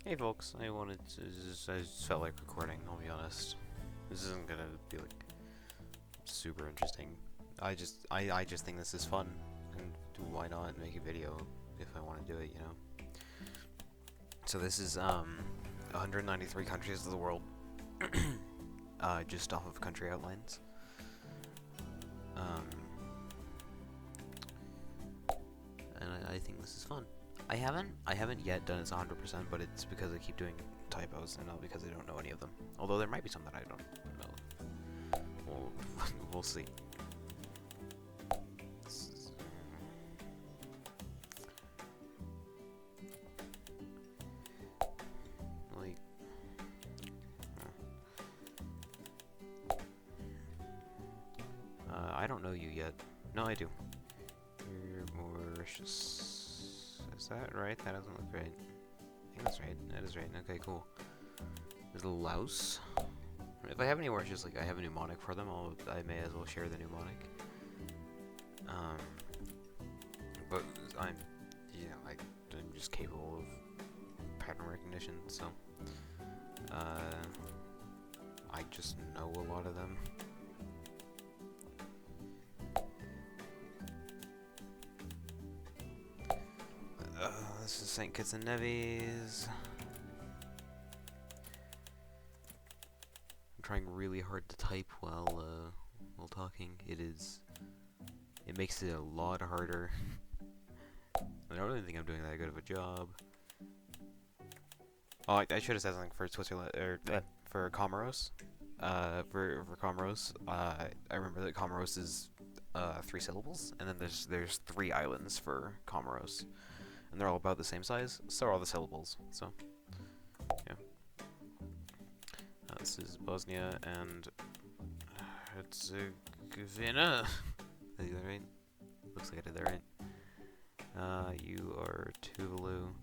Hey folks, I just felt like recording, I'll be honest. This isn't gonna be like super interesting. I just think this is fun, and why not make a video if I want to do it, you know? So this is 193 countries of the world, just off of country outlines. And I think this is fun. I haven't yet done this 100%, but it's because I keep doing typos and not because I don't know any of them. Although there might be some that I don't know. We'll see. Like, I don't know you yet. No, I do. You're Mauritius. Is that right? That doesn't look right. I think that's right. That is right. Okay, cool. There's Laos. If I have any Mauritius, like I have a mnemonic for them, I may as well share the mnemonic. But I'm just capable of pattern recognition, so I just know a lot of them. This is St. Kitts and Nevis. I'm trying really hard to type while talking. It makes it a lot harder. I don't really think I'm doing that good of a job. Oh, I should have said something for Switzerland or for Comoros. For Comoros, I remember that Comoros is 3 syllables, and then there's 3 islands for Comoros, and they're all about the same size. So are all the syllables. So yeah, this is Bosnia and Herzegovina. Did I do that right? Looks like I did that right. You are Tuvalu,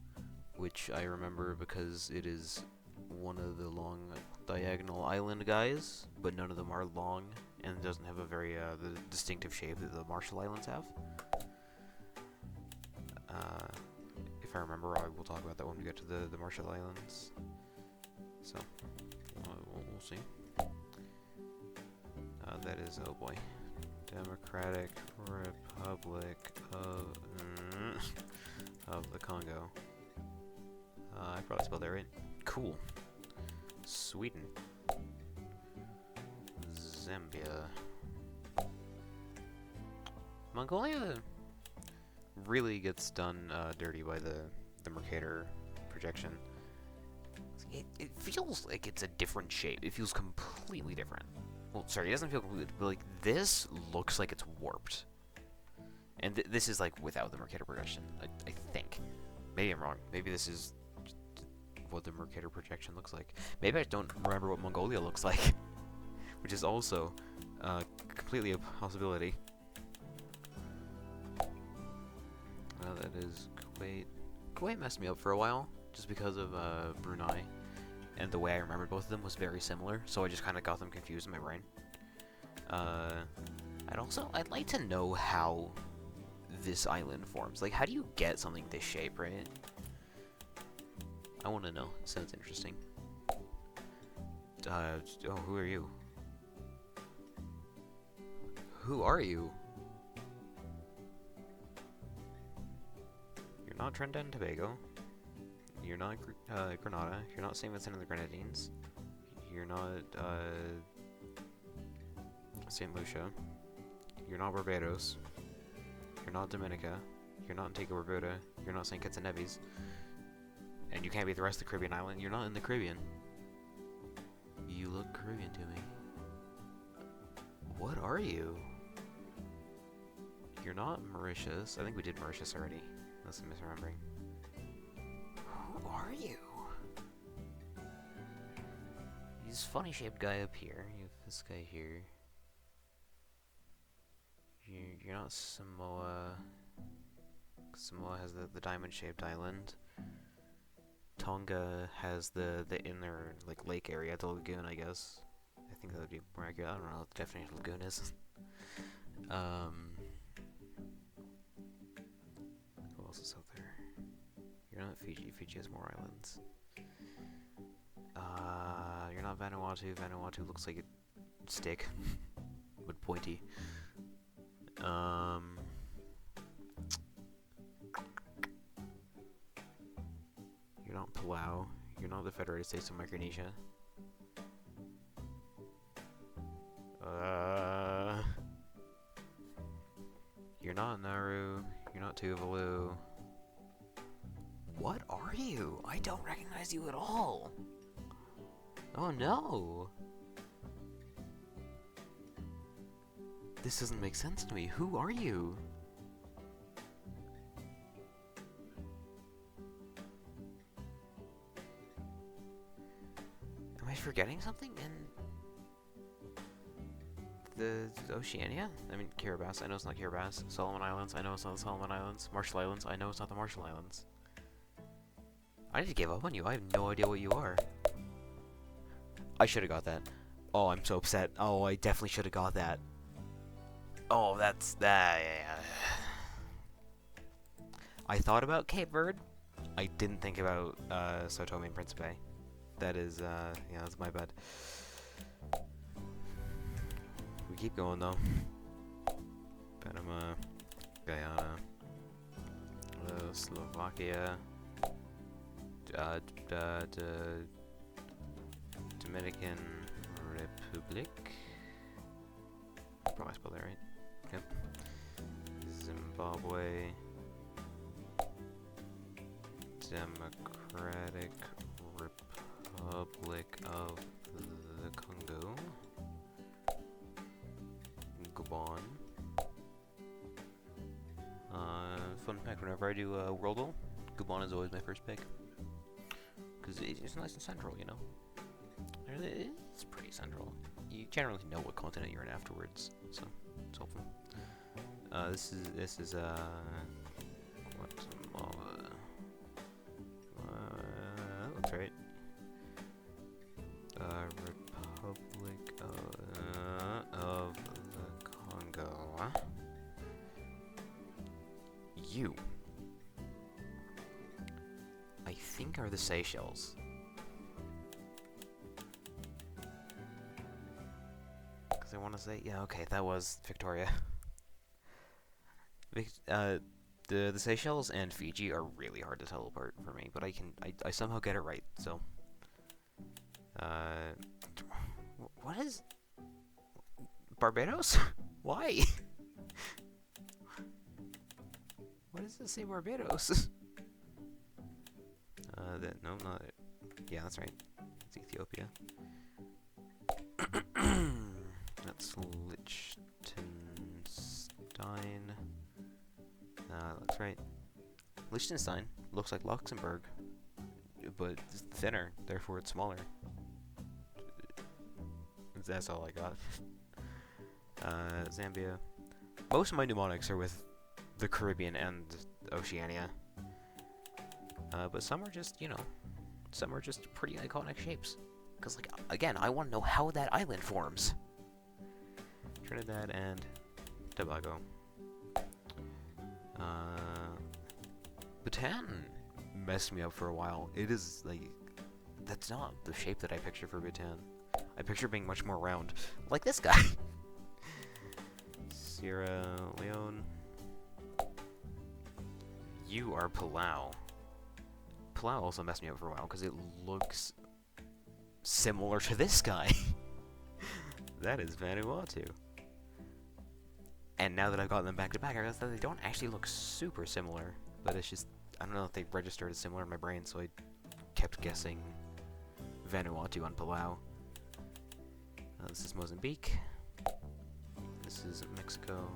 which I remember because it is one of the long diagonal island guys, but none of them are long, and doesn't have a very the distinctive shape that the Marshall Islands have. If I remember, I will talk about that when we get to the Marshall Islands. So, we'll see. That is, oh boy, Democratic Republic of the Congo. I probably spelled that right. Cool. Sweden. Zambia. Mongolia really gets done dirty by the Mercator projection. It feels like it's a different shape. It feels completely different. Well, sorry, it doesn't feel completely, but like this looks like it's warped. And this is like without the Mercator projection, I think. Maybe I'm wrong. Maybe this is what the Mercator projection looks like. Maybe I don't remember what Mongolia looks like, which is also completely a possibility. That is Kuwait. Kuwait messed me up for a while, just because of Brunei, and the way I remembered both of them was very similar, so I just kind of got them confused in my brain. I'd like to know how this island forms. Like, how do you get something this shape, right? I want to know. It sounds interesting. Oh, who are you? Who are you? You're not Trinidad and Tobago. You're not Grenada. You're not St. Vincent and the Grenadines. You're not St. Lucia. You're not Barbados. You're not Dominica. You're not Antigua and Barbuda. You're not St. Kitts and Nevis. And you can't be the rest of the Caribbean island. You're not in the Caribbean. You look Caribbean to me. What are you? You're not Mauritius. I think we did Mauritius already. Unless I'm misremembering. Who are you? He's a funny shaped guy up here. You have this guy here. You're not Samoa. Samoa has the diamond shaped island. Tonga has the inner like lake area, the lagoon, I guess. I think that would be more accurate. I don't know what the definition of lagoon is. Who else is out there? You're not Fiji. Fiji has more islands. not Vanuatu. Vanuatu looks like a stick, but pointy. You're not Palau. You're not the Federated States of Micronesia. You're not Nauru. You're not Tuvalu. What are you? I don't recognize you at all. Oh no. This doesn't make sense to me. Who are you? Am I forgetting something in the Oceania? I mean, Kiribati. I know it's not Kiribati. Solomon Islands. I know it's not the Solomon Islands. Marshall Islands. I know it's not the Marshall Islands. I need to give up on you. I have no idea what you are. I should have got that. Oh, I'm so upset. Oh, I definitely should have got that. Oh, that's that. Yeah. I thought about Cape Verde. I didn't think about Sao Tome and Principe. That is, yeah, that's my bad. We keep going though. Panama, Guyana, Slovakia, Dominican Republic. Probably spelled that right. Yep. Zimbabwe, Democratic Republic of the Congo, Gabon. Fun fact: whenever I do Worldle, Gabon is always my first pick because it's nice and central, you know. It's pretty central. You generally know what continent you're in afterwards, so it's helpful. This is Guatemala. That looks right. Republic of the Congo. You, I think, are the Seychelles. Because I want to say, yeah, okay, that was Victoria. The Seychelles and Fiji are really hard to tell apart for me, but I somehow get it right. So, what is Barbados? Why? Why does it say Barbados? No, not it. Yeah, that's right. It's Ethiopia. That's Liechtenstein. That's right. Liechtenstein looks like Luxembourg, but it's thinner, therefore it's smaller. That's all I got. Zambia. Most of my mnemonics are with the Caribbean and Oceania. But some are just, you know, some are just pretty iconic shapes. Because, like, again, I want to know how that island forms. Trinidad and Tobago. Bhutan messed me up for a while. It is, like, that's not the shape that I picture for Bhutan. I picture being much more round. Like this guy. Sierra Leone. You are Palau. Palau also messed me up for a while because it looks similar to this guy. That is Vanuatu. And now that I've got them back to back, I realize that they don't actually look super similar. But it's just, I don't know if they registered as similar in my brain, so I kept guessing Vanuatu on Palau. This is Mozambique. This is Mexico.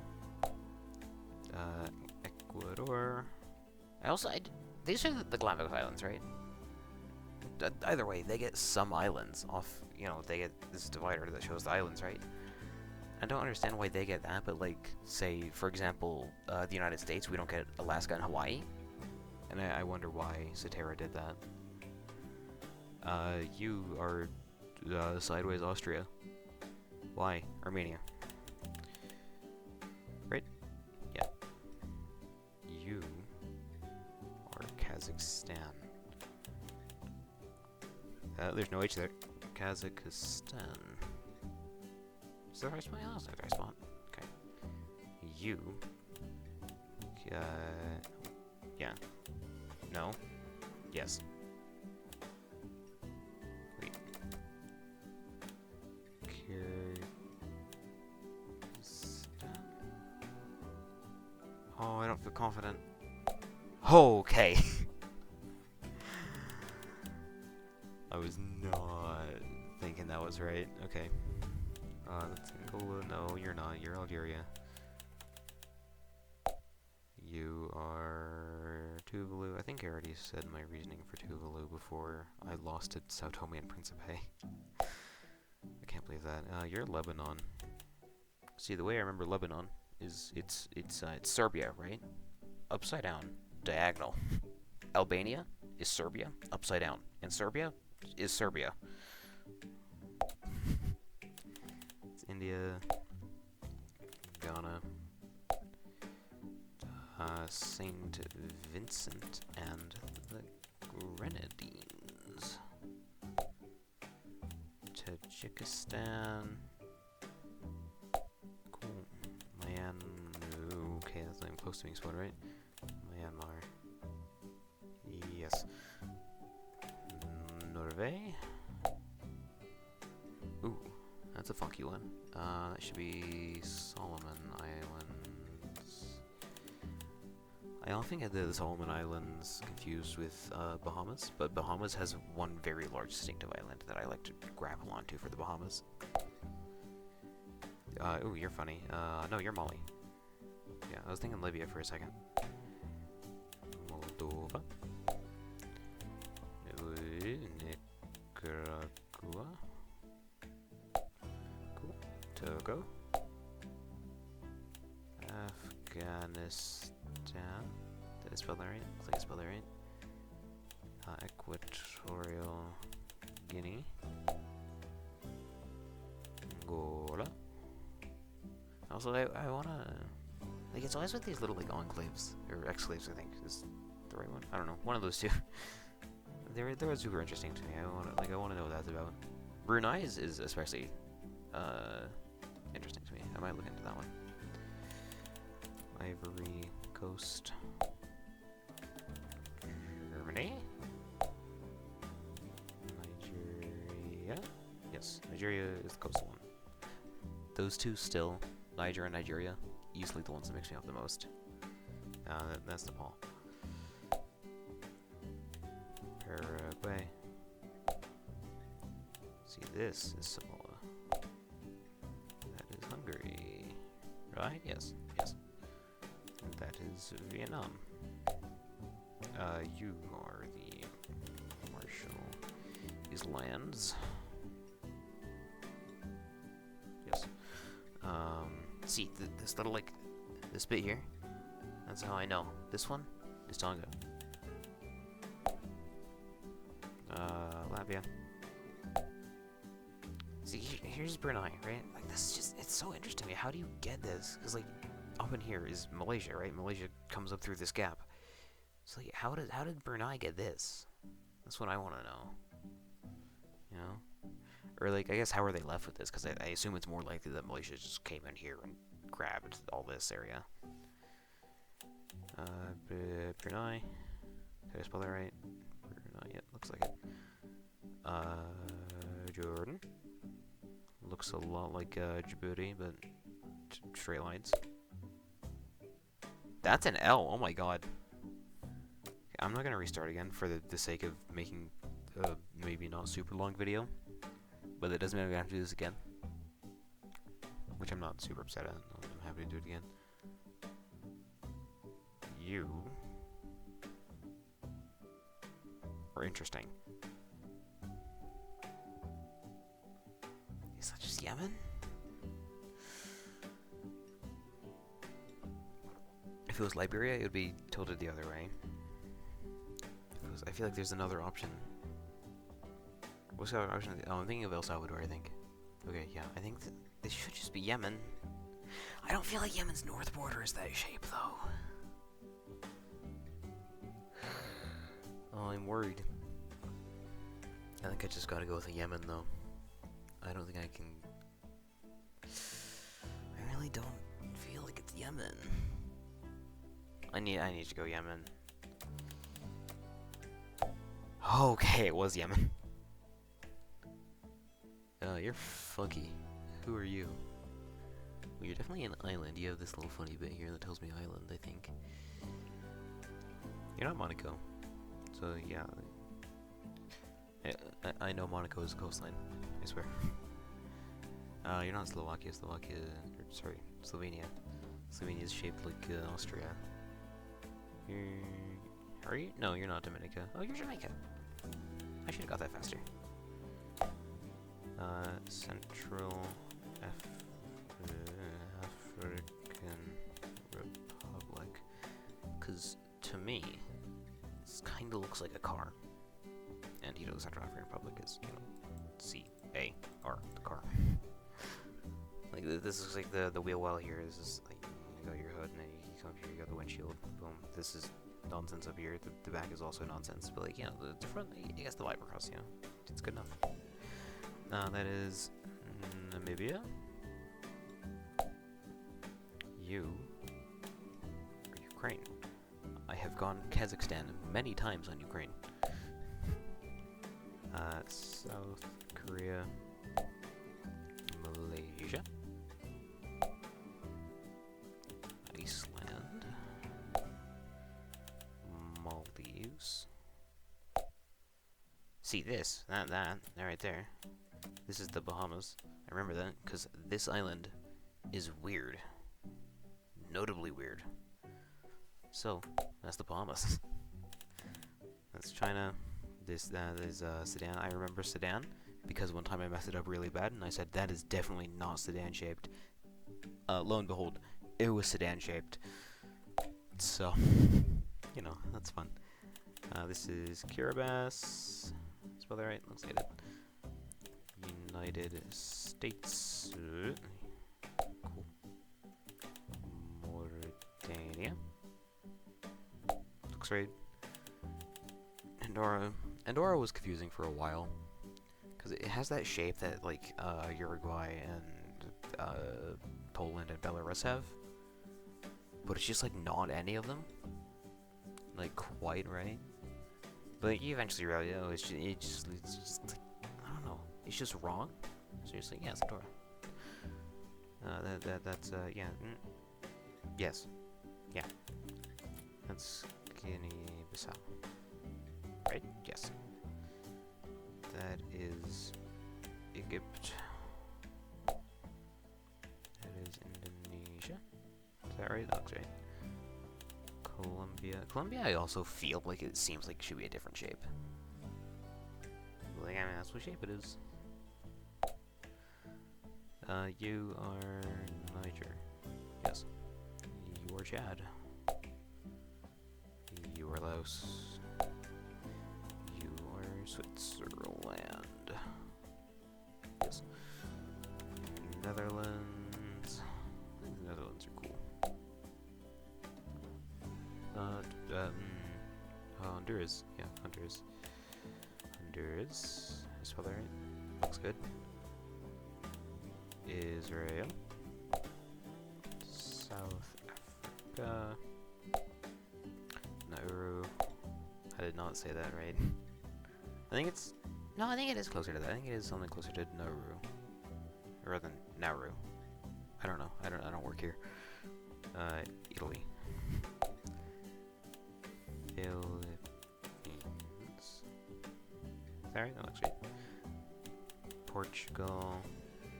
Ecuador. These are the Galapagos Islands, right? Either way, they get some islands off, you know, they get this divider that shows the islands, right? I don't understand why they get that, but, like, say, for example, the United States, we don't get Alaska and Hawaii. And I wonder why Cetera did that. You are sideways Austria. Why? Armenia. Right? Yeah. You are Kazakhstan. There's no H there. Kazakhstan. Is that the right spot? Yeah, that's the right spot. Okay. You. Yeah. No. Yes. Wait. Oh, I don't feel confident. Oh, okay. I was not thinking that was right. Okay. That's Angola. No, you're not. You're Algeria. You are Tuvalu. I think I already said my reasoning for Tuvalu before I lost to Sao Tome and Principe. I can't believe that. You're Lebanon. See, the way I remember Lebanon is it's Serbia, right? Upside down, diagonal. Albania is Serbia, upside down, and Serbia is Serbia. It's India, Ghana, Saint Vincent and the Grenadines, Tajikistan. Cool. Okay, that's not even close to being split, right? Myanmar. Yes. Norway. Ooh, that's a funky one. That should be Solomon Islands. I often get the Solomon Islands confused with Bahamas, but Bahamas has one very large distinctive island that I like to grapple onto for the Bahamas. Ooh, you're funny. No, you're Mali. Yeah, I was thinking Libya for a second. Moldova. Nicaragua. Cool. Togo. Afghanistan. Did I spell that right? Looks like I spelled that right. Equatorial Guinea. Angola. Also, I wanna... Like, it's always with these little, like, enclaves. Or exclaves, I think, is the right one. I don't know. One of those two. They're super interesting to me. I wanna know what that's about. Brunei is especially, interesting to me. I might look into that one. Ivory Coast. Germany. Nigeria. Yes, Nigeria is the coastal one. Those two still, Niger and Nigeria, easily the ones that mix me up the most. That's Nepal. Paraguay. See, this is Samoa. That is Hungary. Right? Yes. Yes. And that is Vietnam. You are the Marshall Islands. Yes. See, this little, like, this bit here, that's how I know. This one is Tonga. Latvia. See, here's Brunei, right? Like, this is just, it's so interesting to me. How do you get this? Because, like, up in here is Malaysia, right? Malaysia comes up through this gap. So, like, how did Brunei get this? That's what I want to know. You know? Or, like, I guess how are they left with this? Because I assume it's more likely that Malaysia just came in here and grabbed all this area. Brunei. Did I spell that right? Brunei, yeah, looks like it. Jordan. Looks a lot like Djibouti, but straight lines. That's an L, oh my god. I'm not gonna restart again for the sake of making maybe not super long video. But it doesn't mean I'm gonna have to do this again. Which I'm not super upset at. I'm happy to do it again. You are interesting. Is that just Yemen? If it was Liberia, it would be tilted the other way. If it was, I feel like there's another option. What's the other option? Oh, I'm thinking of El Salvador, I think. Okay, yeah, I think this should just be Yemen. I don't feel like Yemen's north border is that shape, though. Oh, I'm worried. I think I just gotta go with a Yemen, though. I don't think I can. I really don't feel like it's Yemen. I need to go Yemen. Okay, it was Yemen. You're funky. Who are you? Well, you're definitely an island. You have this little funny bit here that tells me island, I think. You're not Monaco. So, yeah. I know Monaco is a coastline. I swear. You're not Slovakia. Sorry, Slovenia. Slovenia is shaped like Austria. Are you? No, you're not Dominica. Oh, you're Jamaica. I should have got that faster. Central African Republic. Because to me, this kind of looks like a car. And you know, the Central African Republic is, you know, C-A-R, the car. Like, this looks like the wheel well here. This is like, you got your hood, and then you come up here, you got the windshield. Boom. This is nonsense up here. The back is also nonsense. But, like, you know, the front, I guess the vibe across, you know, it's good enough. That is Namibia. You are Ukraine. I have gone Kazakhstan many times on Ukraine. South Korea, Malaysia, Iceland, Maldives. See this, that, right there. This is the Bahamas. I remember that because this island is weird, notably weird. So that's the Bahamas. That's China. This is Sudan. I remember Sudan because one time I messed it up really bad and I said that is definitely not Sudan shaped. Lo and behold, it was Sudan shaped. So, you know, that's fun. This is Kiribati. Spell that right? Looks like it. United States. Cool. Mauritania. Looks right. Andorra was confusing for a while because it has that shape that like Uruguay and Poland and Belarus have, but it's just like not any of them, like quite right. But you eventually realize, oh, it's just like, I don't know, it's just wrong. So you're just like, yeah, it's Andorra. That's yeah, yes, yeah, that's Guinea-Bissau. Right? Yes. That is Egypt. That is Indonesia. Is that right? That looks right. Colombia. Colombia, I also feel like it seems like it should be a different shape. Like, I mean, that's what shape it is. You are Niger. Yes. You are Chad. You are Laos. Switzerland. Yes. Netherlands. I think the Netherlands are cool. Honduras. Yeah, Honduras. Honduras. I spell that right. Looks good. Israel. South Africa. Nauru. I did not say that right. I think it's... No, I think it is closer to that. I think it is something closer to Nauru. Rather than Nauru. I don't know. I don't work here. Italy. Philippines. Is that right? That looks right. Portugal.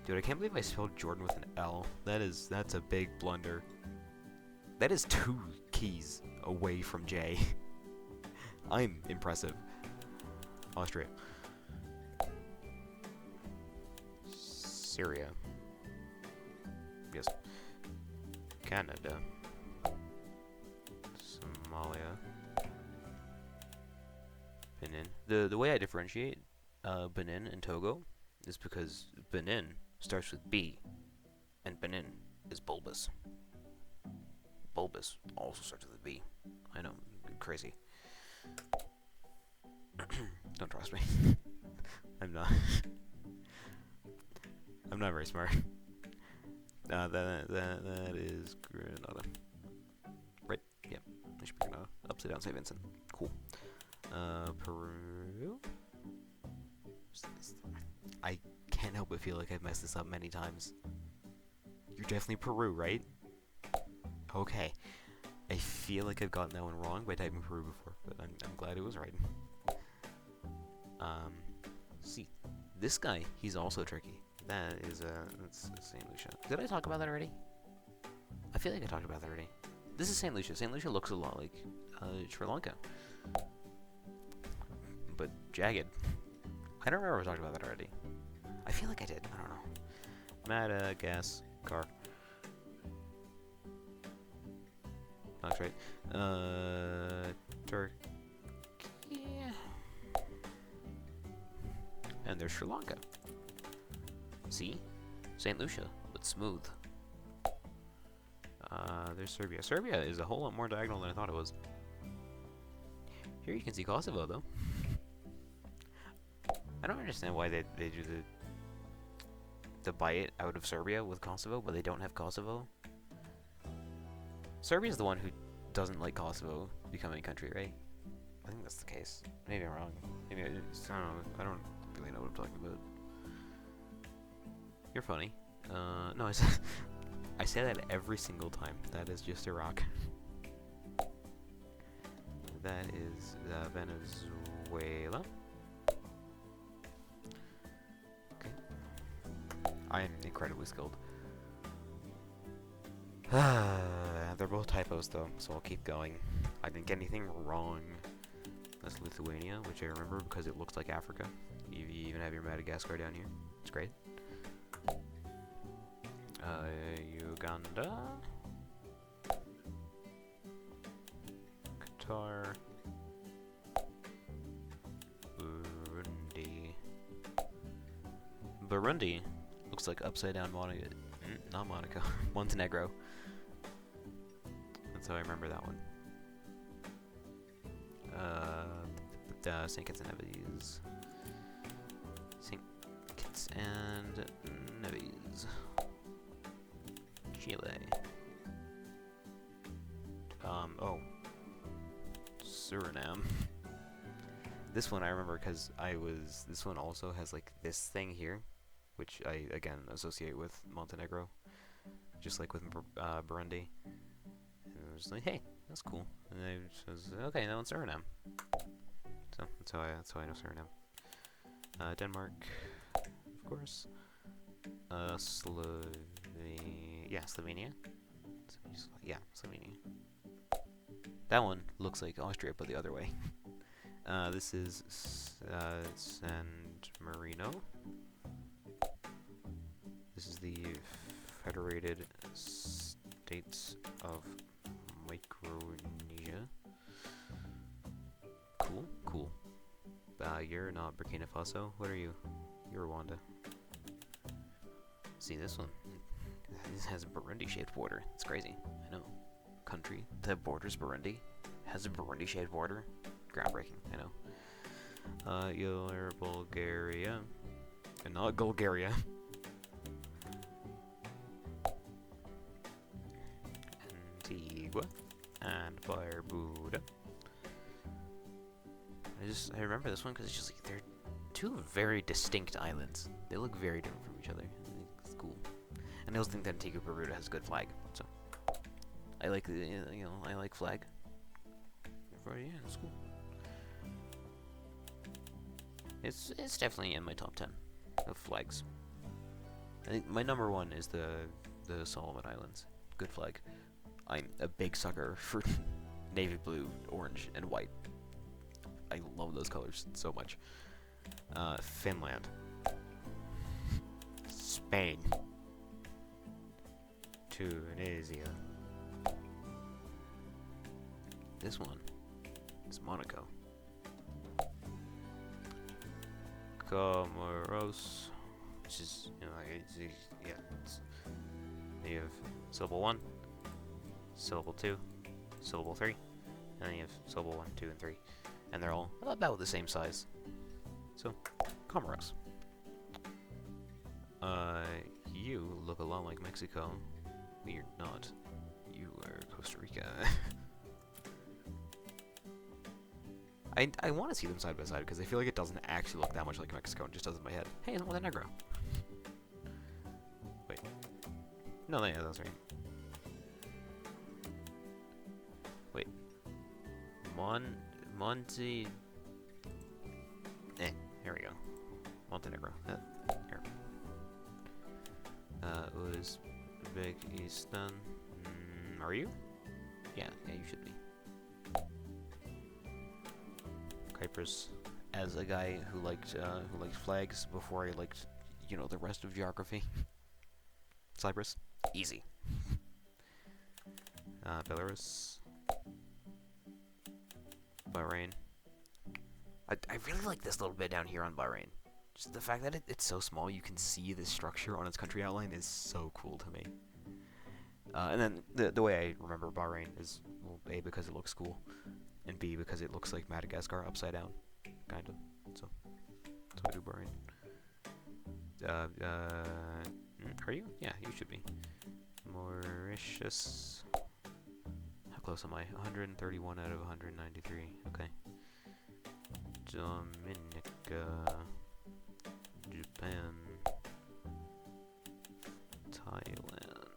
Dude, I can't believe I spelled Jordan with an L. That's a big blunder. That is 2 keys away from J. I'm impressive. Austria. Syria. Yes. Canada. Somalia. Benin. The way I differentiate Benin and Togo is because Benin starts with B and Benin is bulbous. Bulbous also starts with a B. I know, crazy. Don't trust me. I'm not. not very smart. That is Granada. Right? Yep. I should be Granada. Upside down St. Vincent. Cool. Peru? I can't help but feel like I've messed this up many times. You're definitely Peru, right? Okay. I feel like I've gotten that one wrong by typing Peru before, but I'm glad it was right. See, this guy, he's also tricky. That is that's St. Lucia. Did I talk about that already? I feel like I talked about that already. This is St. Lucia. St. Lucia looks a lot like Sri Lanka, but jagged. I don't remember if I talked about that already. I feel like I did. I don't know. Madagascar. That's right. Turkey. And there's Sri Lanka. See? St. Lucia, but smooth. There's Serbia. Serbia is a whole lot more diagonal than I thought it was. Here you can see Kosovo, though. I don't understand why they do the buy it out of Serbia with Kosovo, but they don't have Kosovo. Serbia's the one who doesn't like Kosovo becoming a country, right? I think that's the case. Maybe I'm wrong. Maybe I don't know. I don't really know what I'm talking about. You're funny. No, I say that every single time. That is just Iraq. That is Venezuela. Okay. I am incredibly skilled. They're both typos though, so I'll keep going. I didn't get anything wrong. That's Lithuania, which I remember because it looks like Africa. You even have your Madagascar down here. It's great. Uganda. Qatar. Burundi. Burundi looks like upside down Monaco. Not Monaco. Montenegro. That's how I remember that one. St. Kitts and Nevis. St. Kitts and Nevis. Chile. Oh. Suriname. This one I remember because this one also has like this thing here, which I, again, associate with Montenegro. Just like with Burundi. And I was like, hey, that's cool. And I was, okay, now it's Suriname. So that's how I know Suriname. Denmark, of course. Slovenia. Yeah, Slovenia. That one looks like Austria, but the other way. This is San Marino. This is the Federated States of Micronesia. Cool. You're not Burkina Faso. What are you? You're Rwanda. See this one? This has a Burundi-shaped border. It's crazy. I know. Country that borders Burundi has a Burundi-shaped border. Groundbreaking. I know. You're Bulgaria, and not Bulgaria. Antigua and Barbuda. I remember this one because it's just like they're two very distinct islands. They look very different from each other. It's cool. And I also think that Antigua Barbuda has a good flag. So I like the I like flag. Yeah, it's cool. It's definitely in my top 10 of flags. I think my number one is the Solomon Islands. Good flag. I'm a big sucker for navy blue, orange, and white. I love those colors so much. Finland. Spain. Tunisia. This one is Monaco. Comoros, which is, you have syllable 1, syllable 2, syllable 3, and then you have syllable 1, 2, and 3. And they're all about the same size. So, Comoros. Uh, you look a lot like Mexico. But you're not. You are Costa Rica. I want to see them side by side because I feel like it doesn't actually look that much like Mexico. It just does in my head. Hey, it's Montenegro. Wait. No, yeah, that was right. Wait. Monte... Here we go. Montenegro. Here. Uzbekistan. Are you? Yeah, you should be. Cyprus, as a guy who liked flags before I liked, the rest of geography. Cyprus, easy. Belarus, Bahrain. I really like this little bit down here on Bahrain. Just the fact that it's so small, you can see the structure on its country outline is so cool to me. And then the way I remember Bahrain is, well, A, because it looks cool, and B, because it looks like Madagascar upside down, kind of. So, that's what I do Bahrain. Are you? Yeah, you should be. Mauritius. How close am I? 131 out of 193. Okay. Dominica. Japan. Thailand.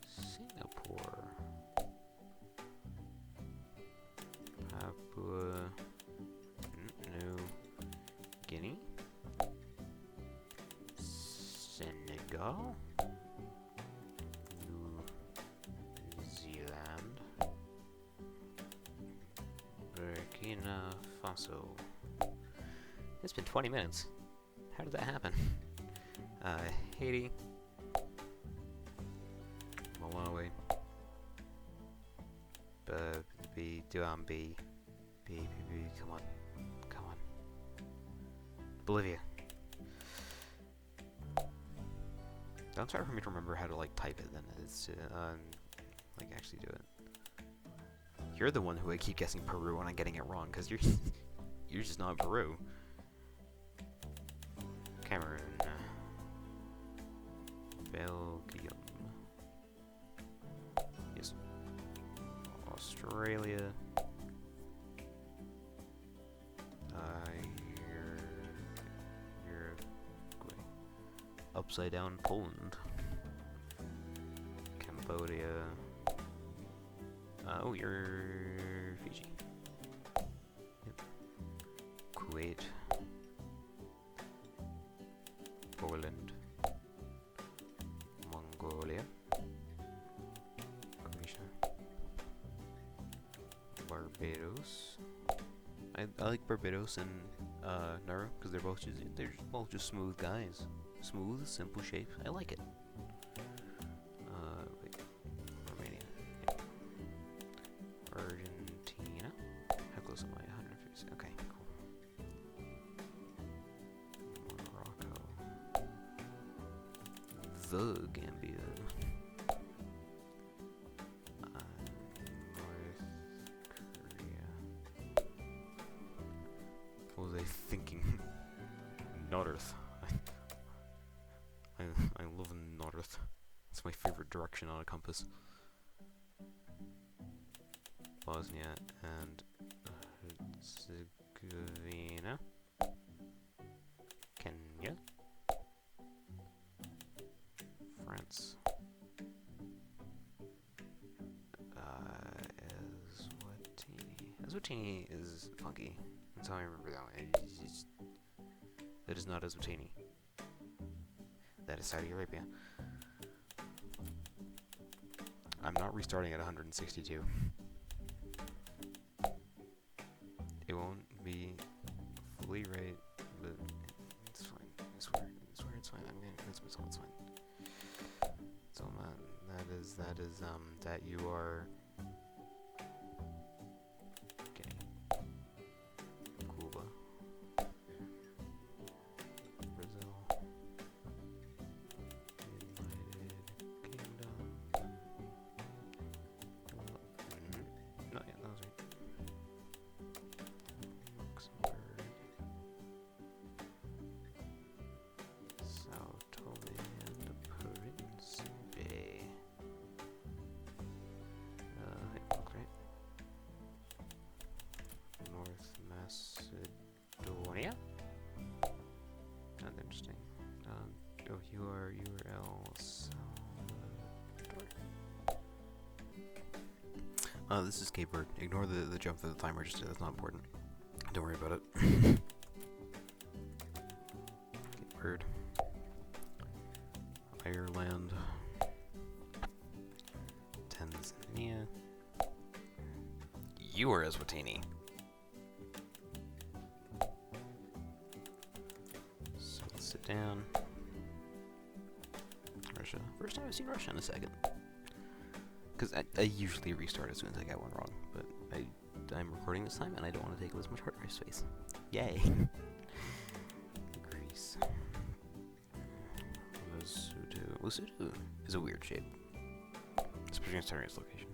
Singapore. Papua New Guinea. Senegal. New Zealand. Burkina Faso. It's been 20 minutes. How did that happen? Haiti. Malawi. Come on. Bolivia. Don't try for me to remember how to type it then. It's actually do it. You're the one who I keep guessing Peru and I'm getting it wrong because you're you're just not Peru. Cameroon. Belgium. Yes. Australia. Upside down Poland. Cambodia. Oh, you're Fiji. Yep. Kuwait. Poland. Mongolia. Croatia. Barbados. I like Barbados and Nauru because they're both just smooth guys. Smooth, simple shape. I like it. Wait. Romania. Yep. Argentina. How close am I? 150. Okay, cool. Morocco. The Gambia. North Korea. What was I thinking? North. I love north. It's my favorite direction on a compass. Bosnia and Herzegovina. Kenya. France. Eswatini is funky. That's how I remember that one. That is not Eswatini. That is Saudi Arabia. I'm not restarting at 162. It won't be fully right, but it's fine. I swear it's fine. I'm gonna convince myself it's fine. So that you are getting Cuba. This is Cape Verde. Ignore the jump for the time register. That's not important. Don't worry about it. Cape Verde. Ireland. Tanzania. You are Eswatini. So let's sit down. Russia. First time I've seen Russia in a second. Because I usually restart as soon as I get one wrong, but I'm recording this time and I don't want to take up as much hard drive space. Yay! Greece. Lesotho is a weird shape, especially considering its location.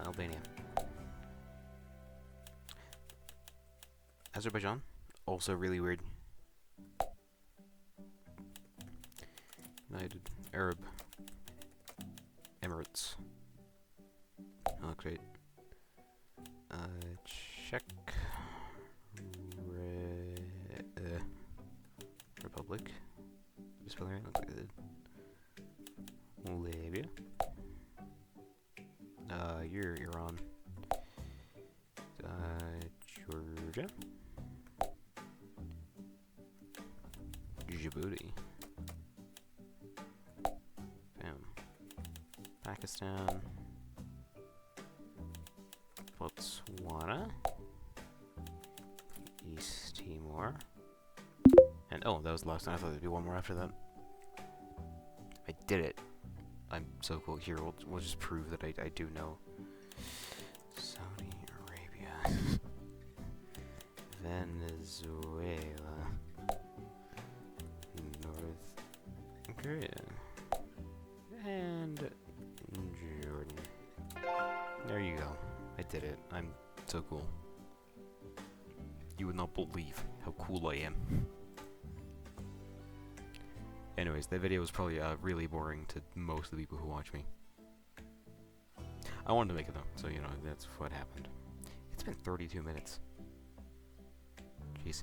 Albania. Azerbaijan, also really weird. United Arab Emirates. Oh, great. Czech Republic. Spelling right? Looks like I did. Libya. You're Iran. Georgia. Djibouti. Bam. Pakistan. Botswana. East Timor. And oh, that was the last one. I thought there'd be one more after that. I did it. I'm so cool. Here, we'll just prove that I do know. Saudi Arabia. Venezuela. North Korea. And Jordan. There you go. I did it. I'm so cool. You would not believe how cool I am. Anyways, that video was probably really boring to most of the people who watch me. I wanted to make it though, so you know, that's what happened. It's been 32 minutes. Jeez.